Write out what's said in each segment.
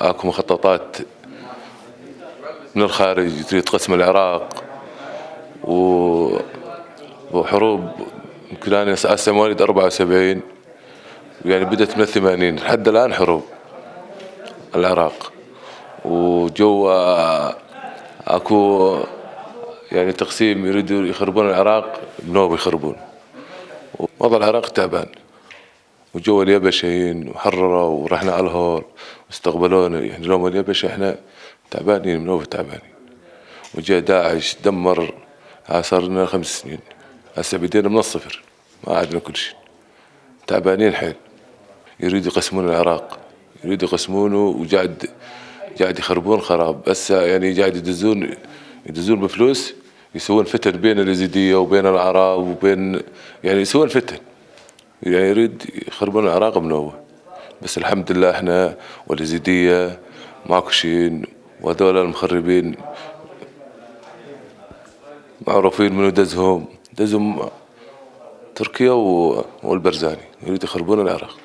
اكو مخططات من الخارج تريد قسم العراق، وحروب. يمكن أنا هسه مواليد 74، يعني بدأت من الثمانين لحد الآن حروب العراق. وجو اكو يعني تقسيم يريدوا يخربون العراق بنوب يخربون. وضع العراق تعبان، وجو اليبشين وحرروا ورحنا على الهول واستقبلونا. يعني لو اليبش احنا تعبانين بنوب تعبانين. وجاء داعش دمر، صار لنا 5 سنين هسه بدينا من الصفر، ما عندنا كل شيء، تعبانين حيل. يريدوا يقسمون العراق، يريدوا يقسمونه، وقاعد يخربون خراب. بس يعني قاعد يدزون بفلوس، يسوون فتن بين اليزيدية وبين العرب وبين، يعني يسوون فتن. يعني يريد يخربون العراق بنوبة. بس الحمد لله احنا واليزيدية ماكو شيء، وهذول المخربين معروفين منو دزهم تركيا والبرزاني. يريد يخربون العراق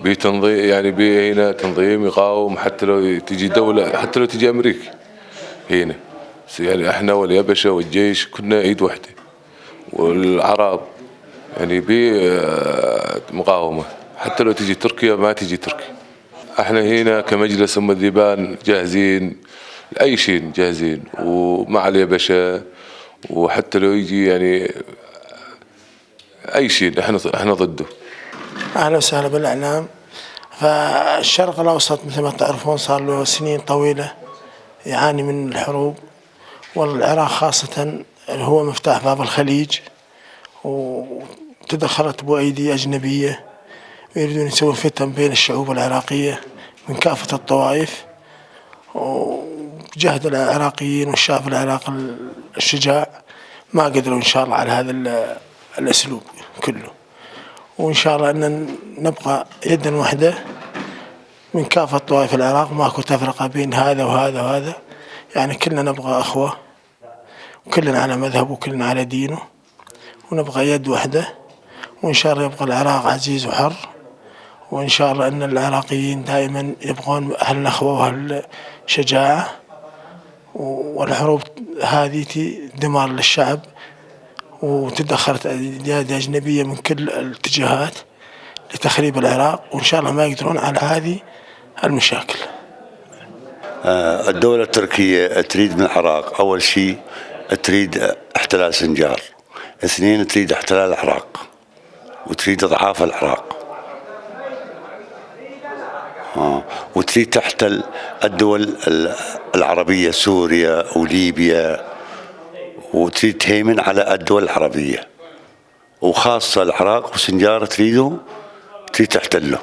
بتنظيم، يعني هنا تنظيم يقاوم حتى لو تجي دولة، حتى لو تجي أمريكا هنا. يعني احنا واليبشة والجيش كنا ايد واحدة، والعرب يعني بمقاومة. حتى لو تجي تركيا ما تجي تركيا. احنا هنا كمجلس أم الذيبان جاهزين لأي شيء، جاهزين ومع اليبشة. وحتى لو يجي يعني أي شيء احنا ضده. أهلا وسهلا بالإعلام. فالشرق الأوسط مثل ما تعرفون صار له سنين طويلة يعاني من الحروب، والعراق خاصة هو مفتاح باب الخليج، وتدخلت بأيدي أجنبية ويريدون يسوون فتن بين الشعوب العراقية من كافة الطوائف. وجهد العراقيين والشعب العراقي الشجاع ما قدروا إن شاء الله على هذا الأسلوب كله. وإن شاء الله أن نبقى يدا واحدة من كافة طوائف العراق، ماكو تفرقة بين هذا وهذا وهذا. يعني كلنا نبغى أخوة، وكلنا على مذهب، وكلنا على دينه، ونبغى يد واحدة. وإن شاء الله يبقى العراق عزيز وحر. وإن شاء الله أن العراقيين دائما يبغون أهل الأخوة وأهل الشجاعة. والحروب هذه دمار للشعب، وتدخلت أيدي أجنبية من كل الاتجاهات لتخريب العراق، وإن شاء الله ما يقدرون على هذه المشاكل. الدولة التركية تريد من العراق أول شيء تريد احتلال سنجار، 2 تريد احتلال العراق، وتريد إضعاف العراق، وتريد تحتل الدول العربية، سوريا وليبيا، وتريد تهيمن على الدول العربية، وخاصة العراق وسنجار تريد تحتله.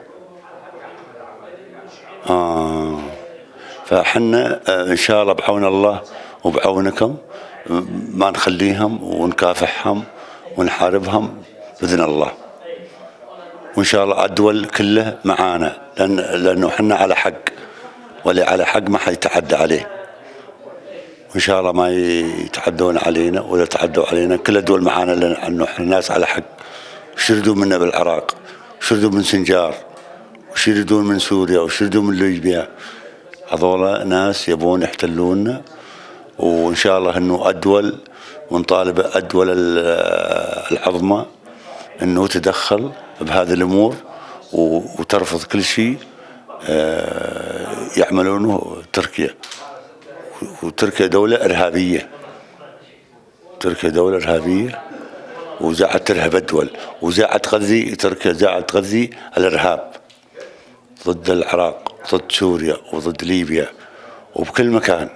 فحنا إن شاء الله بعون الله وبعونكم ما نخليهم ونكافحهم ونحاربهم بإذن الله. وإن شاء الله الدول كلها معانا، لأنه حنا على حق، واللي على حق ما حيتعدى عليه. وإن شاء الله ما يتعدون علينا ولا يتعدوا علينا، كل الدول معانا، لأنه احنا ناس على حق. وشردوا منا بالعراق، وشردوا من سنجار، وشردوا من سوريا، وشردوا من ليبيا. هذولا ناس يبون يحتلوننا. وإن شاء الله إنه الدول، ونطالب الدول العظمى إنه تدخل بهذه الأمور وترفض كل شيء يعملونه تركيا. وتركيا دولة إرهابية، تركيا دولة إرهابية، وزاعت ترهب الدول، وزاعت تغذي تركيا، زاعت تغذي الإرهاب ضد العراق، ضد سوريا، وضد ليبيا، وبكل مكان.